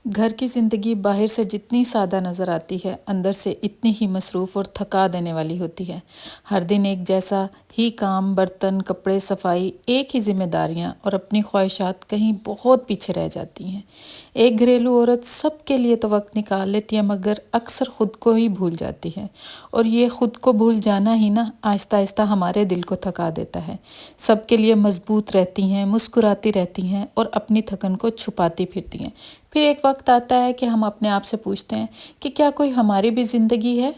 घर की ज़िंदगी बाहर से जितनी सादा नज़र आती है, अंदर से इतनी ही मसरूफ़ और थका देने वाली होती है। हर दिन एक जैसा ही काम, बर्तन, कपड़े, सफाई, एक ही ज़िम्मेदारियाँ और अपनी ख्वाहिशात कहीं बहुत पीछे रह जाती हैं। एक घरेलू औरत सबके लिए तो वक्त निकाल लेती है, मगर अक्सर ख़ुद को ही भूल जाती है। और ये ख़ुद को भूल जाना ही ना आहिस्ता आहिस्ता हमारे दिल को थका देता है। सबके लिए मजबूत रहती हैं, मुस्कुराती रहती हैं और अपनी थकन को छुपाती फिरती हैं। फिर एक वक्त आता है कि हम अपने आप से पूछते हैं कि क्या कोई हमारी भी ज़िंदगी है।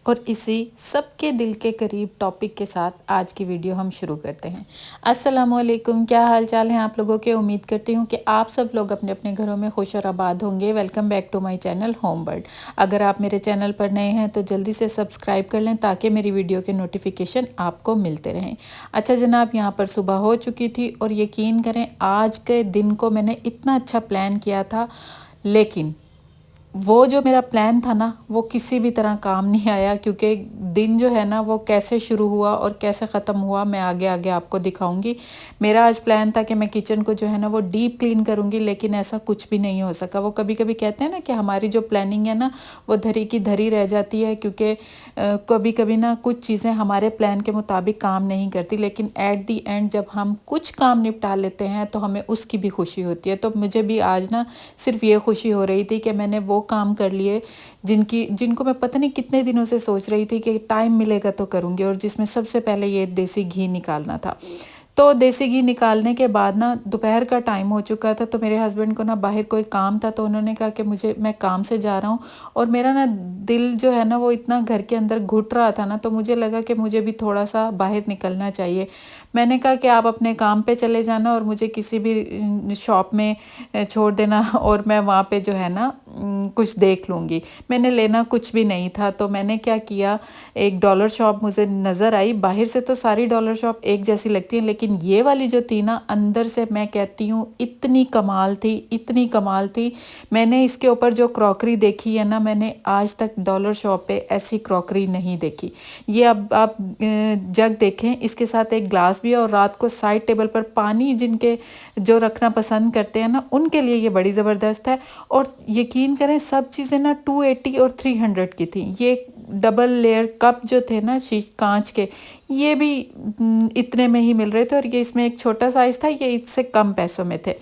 और इसी सबके दिल के करीब टॉपिक के साथ आज की वीडियो हम शुरू करते हैं। अस्सलामुअलैकुम, क्या हाल चाल हैं आप लोगों के। उम्मीद करती हूँ कि आप सब लोग अपने अपने घरों में खुश और आबाद होंगे। Welcome back to my channel home world. अगर आप मेरे चैनल पर नए हैं तो जल्दी से सब्सक्राइब कर लें ताकि मेरी वीडियो के नोटिफिकेशन आपको मिलते रहें। अच्छा जनाब, यहाँ पर सुबह हो चुकी थी और यकीन करें आज के दिन को मैंने इतना अच्छा प्लान किया था, लेकिन वो जो मेरा प्लान था ना वो किसी भी तरह काम नहीं आया, क्योंकि दिन जो है ना वो कैसे शुरू हुआ और कैसे ख़त्म हुआ मैं आगे आगे आपको दिखाऊंगी। मेरा आज प्लान था कि मैं किचन को जो है ना वो डीप क्लीन करूंगी, लेकिन ऐसा कुछ भी नहीं हो सका। वो कभी कभी कहते हैं ना कि हमारी जो प्लानिंग है ना वो धरी की धरी रह जाती है, क्योंकि कभी कभी ना कुछ चीज़ें हमारे प्लान के मुताबिक काम नहीं करती, लेकिन एट दी एंड जब हम कुछ काम निपटा लेते हैं तो हमें उसकी भी खुशी होती है। तो मुझे भी आज ना सिर्फ ये खुशी हो रही थी कि मैंने वो काम कर लिए जिनको मैं पता नहीं कितने दिनों से सोच रही थी कि टाइम मिलेगा तो करूँगी, और जिसमें सबसे पहले ये देसी घी निकालना था। तो देसी घी निकालने के बाद ना दोपहर का टाइम हो चुका था, तो मेरे हस्बैंड को ना बाहर कोई काम था, तो उन्होंने कहा कि मैं काम से जा रहा हूँ। और मेरा ना दिल जो है ना वो इतना घर के अंदर घुट रहा था ना, तो मुझे लगा कि मुझे भी थोड़ा सा बाहर निकलना चाहिए। मैंने कहा कि आप अपने काम पे चले जाना और मुझे किसी भी शॉप में छोड़ देना और मैं वहाँ पे जो है ना कुछ देख लूँगी। मैंने लेना कुछ भी नहीं था, तो मैंने क्या किया, एक डॉलर शॉप मुझे नज़र आई। बाहर से तो सारी डॉलर शॉप एक जैसी लगती हैं, लेकिन ये वाली जो थी ना अंदर से मैं कहती हूँ इतनी कमाल थी, इतनी कमाल थी। मैंने इसके ऊपर जो क्रॉकरी देखी है ना, मैंने आज तक डॉलर शॉप पे ऐसी क्रॉकरी नहीं देखी। ये अब आप जग देखें, इसके साथ एक ग्लास भी है, और रात को साइड टेबल पर पानी जिनके जो रखना पसंद करते हैं ना उनके लिए ये बड़ी ज़बरदस्त है। और यकीन करें सब चीज़ें ना 280 और 300 की थी। ये डबल लेयर कप जो थे ना कांच के, ये भी इतने में ही मिल रहे थे, और ये इसमें एक छोटा साइज़ था, ये इससे कम पैसों में थे।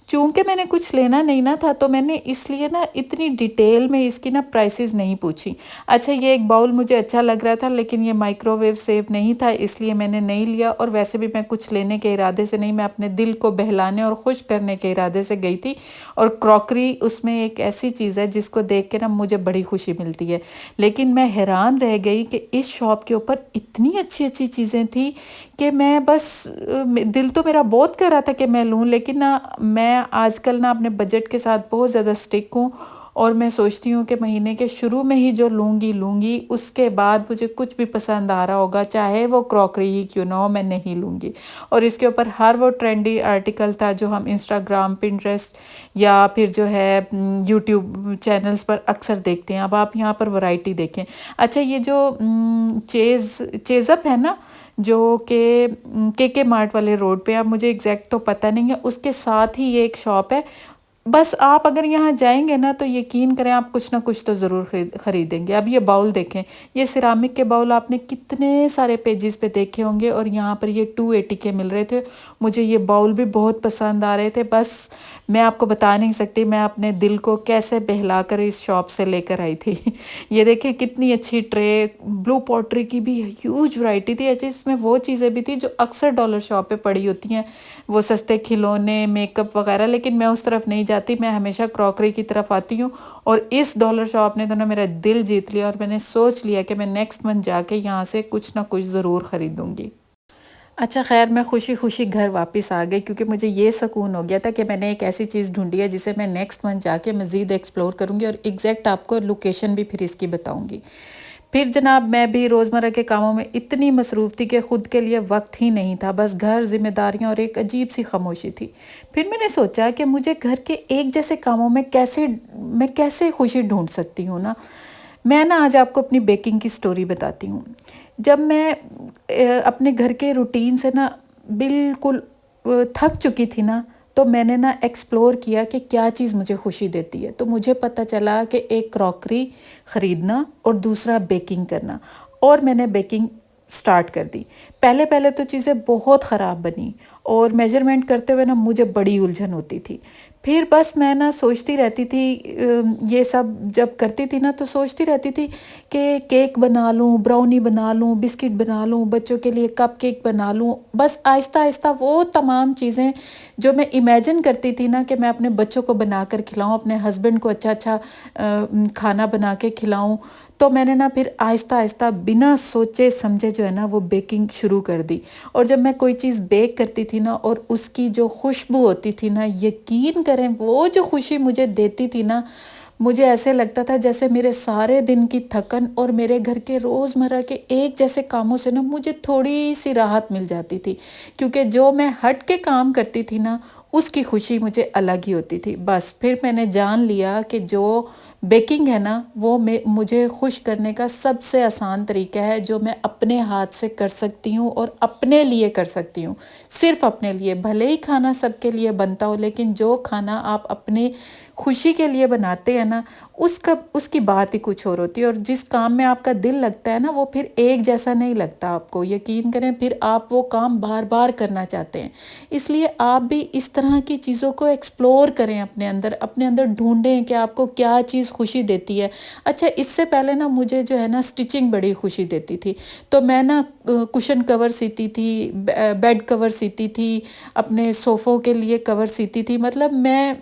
चूँकि मैंने कुछ लेना नहीं ना था, तो मैंने इसलिए ना इतनी डिटेल में इसकी ना प्राइसेस नहीं पूछी। अच्छा ये एक बाउल मुझे अच्छा लग रहा था, लेकिन ये माइक्रोवेव सेफ नहीं था, इसलिए मैंने नहीं लिया। और वैसे भी मैं कुछ लेने के इरादे से नहीं, मैं अपने दिल को बहलाने और खुश करने के इरादे से गई थी। और क्रॉकरी उसमें एक ऐसी चीज़ है जिसको देख के ना मुझे बड़ी खुशी मिलती है। लेकिन मैं हैरान रह गई कि इस शॉप के ऊपर इतनी अच्छी अच्छी चीज़ें थी कि मैं बस दिल तो मेरा बहुत कर रहा था कि मैं लूँ, लेकिन ना मैं आजकल ना अपने बजट के साथ बहुत ज़्यादा स्टिक हूँ। और मैं सोचती हूँ कि महीने के शुरू में ही जो लूँगी, उसके बाद मुझे कुछ भी पसंद आ रहा होगा, चाहे वो क्रॉकरी ही क्यों ना हो, मैं नहीं लूँगी। और इसके ऊपर हर वो ट्रेंडी आर्टिकल था जो हम इंस्टाग्राम, पिंटरेस्ट या फिर जो है यूट्यूब चैनल्स पर अक्सर देखते हैं। अब आप यहाँ पर वैरायटी देखें। अच्छा ये जो चेज़अप है ना, जो के मार्ट वाले रोड पे, अब मुझे एग्जैक्ट तो पता नहीं है, उसके साथ ही ये एक शॉप है। बस आप अगर यहाँ जाएंगे ना तो यकीन करें आप कुछ ना कुछ तो ज़रूर खरीदेंगे। अब ये बाउल देखें, ये सिरामिक के बाउल आपने कितने सारे पेजेस पे देखे होंगे, और यहाँ पर ये 280 के मिल रहे थे। मुझे ये बाउल भी बहुत पसंद आ रहे थे, बस मैं आपको बता नहीं सकती मैं अपने दिल को कैसे बहला कर इस शॉप से लेकर आई थी। ये देखिए कितनी अच्छी ट्रे, ब्लू पॉटरी की भी ह्यूज वैरायटी थी। अच्छा इसमें वो चीज़ें भी थी जो अक्सर डॉलर शॉप पे पड़ी होती हैं, वो सस्ते खिलौने, मेकअप वगैरह, लेकिन मैं उस तरफ नहीं जाती, मैं हमेशा क्रॉकरी की तरफ आती हूँ। और इस डॉलर शॉप ने तो ना मेरा दिल जीत लिया, और मैंने सोच लिया कि मैं नेक्स्ट मंथ जाके यहाँ से कुछ ना कुछ ज़रूर ख़रीदूँगी। अच्छा खैर मैं खुशी खुशी घर वापस आ गई, क्योंकि मुझे ये सुकून हो गया था कि मैंने एक ऐसी चीज़ ढूंढी है जिसे मैं नेक्स्ट मंथ जाके मज़ीद एक्सप्लोर करूँगी, और एग्जैक्ट आपको लोकेशन भी फिर इसकी बताऊँगी। फिर जनाब मैं भी रोज़मर्रा के कामों में इतनी मसरूफ़ थी कि ख़ुद के लिए वक्त ही नहीं था, बस घर, जिम्मेदारियां और एक अजीब सी खामोशी थी। फिर मैंने सोचा कि मुझे घर के एक जैसे कामों में कैसे खुशी ढूंढ सकती हूँ ना। मैं ना आज आपको अपनी बेकिंग की स्टोरी बताती हूँ। जब मैं अपने घर के रूटीन से ना बिल्कुल थक चुकी थी ना, तो मैंने ना एक्सप्लोर किया कि क्या चीज़ मुझे खुशी देती है। तो मुझे पता चला कि एक क्रॉकरी ख़रीदना और दूसरा बेकिंग करना, और मैंने बेकिंग स्टार्ट कर दी। पहले पहले तो चीज़ें बहुत ख़राब बनी और मेजरमेंट करते हुए ना मुझे बड़ी उलझन होती थी। फिर बस मैं ना सोचती रहती थी, ये सब जब करती थी ना तो सोचती रहती थी कि केक बना लूँ, ब्राउनी बना लूँ, बिस्किट बना लूँ, बच्चों के लिए कप केक बना लूँ। बस आहिस्ता आहिस्ता वो तमाम चीज़ें जो मैं इमेजिन करती थी ना कि मैं अपने बच्चों को बना कर खिलाऊँ, अपने हस्बैंड को अच्छा अच्छा खाना बना के खिलाऊँ, तो मैंने ना फिर आहिस्ता आहिस्ता बिना सोचे समझे जो है ना वो बेकिंग शुरू कर दी। और जब मैं कोई चीज़ बेक करती थी ना और उसकी जो खुशबू होती थी ना, यकीन करें वो जो खुशी मुझे देती थी ना, मुझे ऐसे लगता था जैसे मेरे सारे दिन की थकन और मेरे घर के रोज़मर्रा के एक जैसे कामों से ना मुझे थोड़ी सी राहत मिल जाती थी। क्योंकि जो मैं हट के काम करती थी ना, उसकी खुशी मुझे अलग ही होती थी। बस फिर मैंने जान लिया कि जो बेकिंग है ना, वो मुझे खुश करने का सबसे आसान तरीका है, जो मैं अपने हाथ से कर सकती हूँ और अपने लिए कर सकती हूँ। सिर्फ अपने लिए, भले ही खाना सबके लिए बनता हो, लेकिन जो खाना आप अपने खुशी के लिए बनाते हैं ना, उसकी बात ही कुछ और होती है। और जिस काम में आपका दिल लगता है ना, वो फिर एक जैसा नहीं लगता आपको, यकीन करें, फिर आप वो काम बार बार करना चाहते हैं। इसलिए आप भी इस तरह की चीज़ों को एक्सप्लोर करें, अपने अंदर ढूंढें कि आपको क्या चीज़ खुशी देती है। अच्छा, इससे पहले ना मुझे जो है ना स्टिचिंग बड़ी खुशी देती थी। तो मैं ना कुशन कवर सीती थी, बेड कवर सीती थी, अपने सोफ़ों के लिए कवर सीती थी। मतलब मैं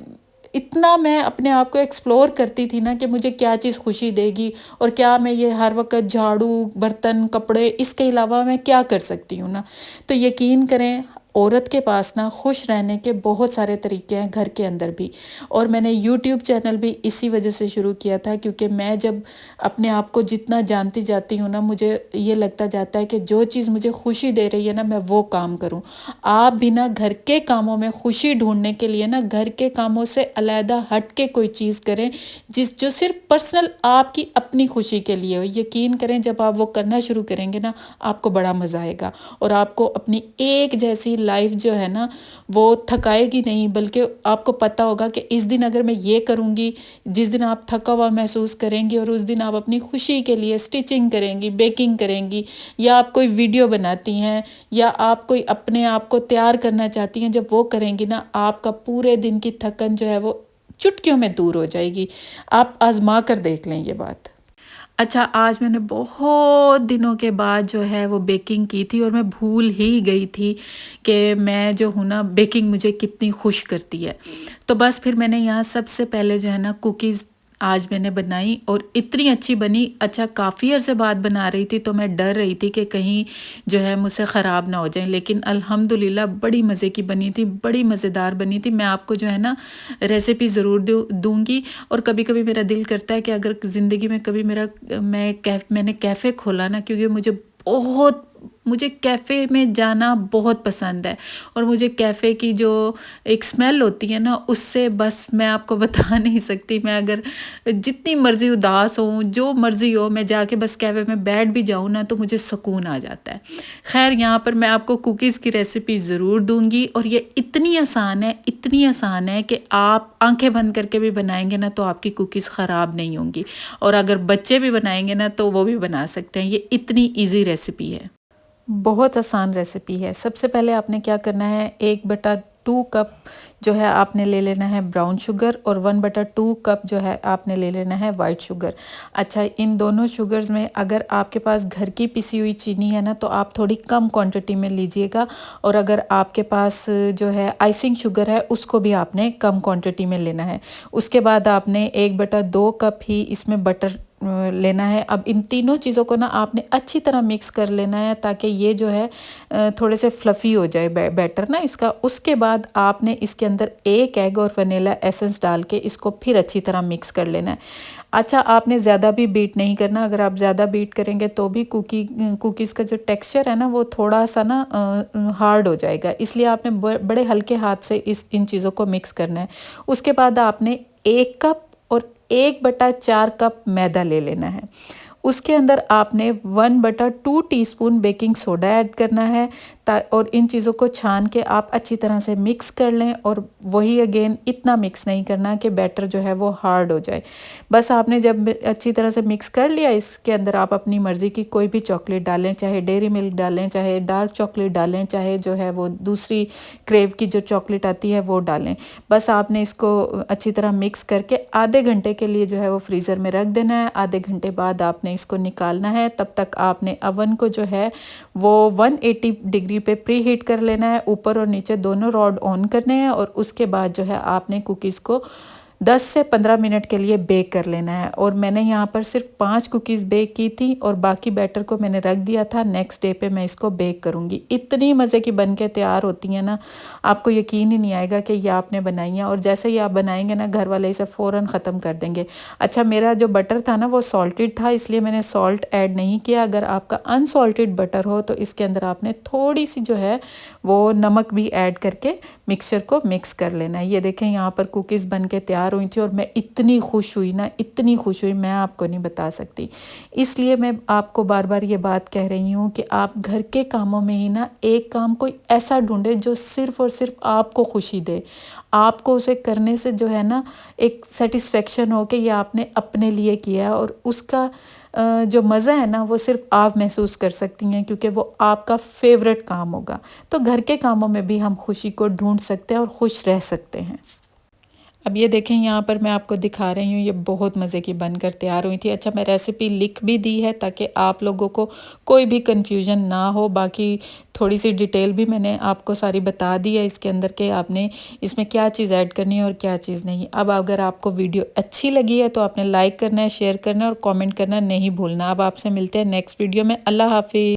अपने आप को एक्सप्लोर करती थी ना कि मुझे क्या चीज़ खुशी देगी, और क्या मैं ये हर वक्त झाड़ू, बर्तन, कपड़े, इसके अलावा मैं क्या कर सकती हूँ ना। तो यकीन करें, औरत के पास ना खुश रहने के बहुत सारे तरीके हैं घर के अंदर भी। और मैंने यूट्यूब चैनल भी इसी वजह से शुरू किया था, क्योंकि मैं जब अपने आप को जितना जानती जाती हूँ ना, मुझे ये लगता जाता है कि जो चीज़ मुझे खुशी दे रही है ना, मैं वो काम करूँ। आप भी ना घर के कामों में खुशी ढूंढने के लिए ना घर के कामों से अलहदा हट के कोई चीज़ करें, जो सिर्फ पर्सनल आपकी अपनी खुशी के लिए हो। यकीन करें, जब आप वो करना शुरू करेंगे ना, आपको बड़ा मज़ा आएगा, और आपको अपनी एक जैसी लाइफ जो है ना वो थकाएगी नहीं, बल्कि आपको पता होगा कि इस दिन अगर मैं ये करूँगी, जिस दिन आप थका हुआ महसूस करेंगी, और उस दिन आप अपनी खुशी के लिए स्टिचिंग करेंगी, बेकिंग करेंगी, या आप कोई वीडियो बनाती हैं, या आप कोई अपने आप को तैयार करना चाहती हैं, जब वो करेंगी ना, आपका पूरे दिन की थकन जो है वो चुटकियों में दूर हो जाएगी। आप आजमा कर देख लें ये बात। अच्छा, आज मैंने बहुत दिनों के बाद जो है वो बेकिंग की थी, और मैं भूल ही गई थी कि मैं जो हूँ ना, बेकिंग मुझे कितनी खुश करती है। तो बस फिर मैंने यहाँ सबसे पहले जो है ना कुकीज़ आज मैंने बनाई, और इतनी अच्छी बनी। अच्छा, काफ़ी अरसे बाद बना रही थी, तो मैं डर रही थी कि कहीं जो है मुझसे ख़राब ना हो जाए, लेकिन अल्हम्दुलिल्लाह बड़ी मज़े की बनी थी, बड़ी मज़ेदार बनी थी। मैं आपको जो है ना रेसिपी ज़रूर दूँगी। और कभी कभी मेरा दिल करता है कि अगर ज़िंदगी में कभी मैंने कैफ़े खोला ना, क्योंकि मुझे कैफ़े में जाना बहुत पसंद है, और मुझे कैफ़े की जो एक स्मेल होती है ना, उससे बस मैं आपको बता नहीं सकती। मैं अगर जितनी मर्ज़ी उदास हूँ, जो मर्ज़ी हो, मैं जाके बस कैफ़े में बैठ भी जाऊँ ना, तो मुझे सुकून आ जाता है। खैर, यहाँ पर मैं आपको कुकीज़ की रेसिपी ज़रूर दूँगी, और ये इतनी आसान है कि आप आंखें बंद करके भी बनाएंगे ना तो आपकी कुकीज़ ख़राब नहीं होंगी, और अगर बच्चे भी बनाएंगे ना तो वो भी बना सकते हैं। ये इतनी ईज़ी रेसिपी है, बहुत आसान रेसिपी है। सबसे पहले आपने क्या करना है, 1/2 कप जो है आपने ले लेना है ब्राउन शुगर, और 1/2 कप जो है आपने ले लेना है वाइट शुगर। अच्छा, इन दोनों शुगर्स में अगर आपके पास घर की पिसी हुई चीनी है ना, तो आप थोड़ी कम क्वांटिटी में लीजिएगा, और अगर आपके पास जो है आइसिंग शुगर है, उसको भी आपने कम क्वांटिटी में लेना है। उसके बाद आपने 1/2 कप ही इसमें बटर लेना है। अब इन तीनों चीज़ों को ना आपने अच्छी तरह मिक्स कर लेना है, ताकि ये जो है थोड़े से फ्लफ़ी हो जाए बैटर ना इसका। उसके बाद आपने इसके अंदर 1 एग और वनीला एसेंस डाल के इसको फिर अच्छी तरह मिक्स कर लेना है। अच्छा, आपने ज़्यादा भी बीट नहीं करना। अगर आप ज़्यादा बीट करेंगे तो भी कुकीज़ का जो टेक्सचर है ना, वो थोड़ा सा ना हार्ड हो जाएगा। इसलिए आपने बड़े हल्के हाथ से इन चीज़ों को मिक्स करना है। उसके बाद आपने 1 कप और 1/4 कप मैदा ले लेना है। उसके अंदर आपने 1/2 टीस्पून बेकिंग सोडा ऐड करना है और इन चीज़ों को छान के आप अच्छी तरह से मिक्स कर लें। और वही अगेन इतना मिक्स नहीं करना कि बैटर जो है वो हार्ड हो जाए। बस आपने जब अच्छी तरह से मिक्स कर लिया, इसके अंदर आप अपनी मर्ज़ी की कोई भी चॉकलेट डालें, चाहे डेयरी मिल्क डालें, चाहे डार्क चॉकलेट डालें, चाहे जो है वो दूसरी क्रेव की जो चॉकलेट आती है वो डालें। बस आपने इसको अच्छी तरह मिक्स करके आधे घंटे के लिए जो है वो फ्रीज़र में रख देना है। आधे घंटे बाद आपने इसको निकालना है। तब तक आपने अवन को जो है वो 180 डिग्री पे प्री हीट कर लेना है। ऊपर और नीचे दोनों रॉड ऑन करने हैं और उसके बाद जो है आपने कुकीज़ को 10 से 15 मिनट के लिए बेक कर लेना है। और मैंने यहाँ पर सिर्फ 5 कुकीज़ बेक की थी और बाकी बैटर को मैंने रख दिया था। नेक्स्ट डे पे मैं इसको बेक करूँगी। इतनी मज़े की बन के तैयार होती हैं ना, आपको यकीन ही नहीं आएगा कि ये आपने बनाई हैं। और जैसे ही आप बनाएंगे ना, घर वाले इसे फ़ौरन ख़त्म कर देंगे। अच्छा, मेरा जो बटर था ना वो सॉल्टेड था, इसलिए मैंने सॉल्ट ऐड नहीं किया। अगर आपका अनसॉल्टेड बटर हो तो इसके अंदर आपने थोड़ी सी जो है वो नमक भी ऐड करके मिक्सचर को मिक्स कर लेना है। ये देखें यहाँ पर कुकीज़ बन के तैयार हुई थी और मैं इतनी खुश हुई ना, इतनी खुश हुई, मैं आपको नहीं बता सकती। इसलिए मैं आपको बार बार ये बात कह रही हूँ कि आप घर के कामों में ही ना एक काम कोई ऐसा ढूंढे जो सिर्फ़ और सिर्फ आपको खुशी दे। आपको उसे करने से जो है ना एक सेटिस्फेक्शन हो कि ये आपने अपने लिए किया है और उसका जो मज़ा है ना वो सिर्फ आप महसूस कर सकती हैं, क्योंकि वो आपका फेवरेट काम होगा। तो घर के कामों में भी हम खुशी को ढूंढ सकते हैं और खुश रह सकते हैं। अब ये देखें, यहाँ पर मैं आपको दिखा रही हूँ, ये बहुत मज़े की बनकर तैयार हुई थी। अच्छा, मैं रेसिपी लिख भी दी है ताकि आप लोगों को कोई भी कन्फ्यूजन ना हो। बाकी थोड़ी सी डिटेल भी मैंने आपको सारी बता दी है इसके अंदर के आपने इसमें क्या चीज़ ऐड करनी है और क्या चीज़ नहीं। अब अगर आपको वीडियो अच्छी लगी है तो आपने लाइक करना है, शेयर करना है और कमेंट करना नहीं भूलना। अब आपसे मिलते हैं नेक्स्ट वीडियो में। अल्लाह हाफिज़।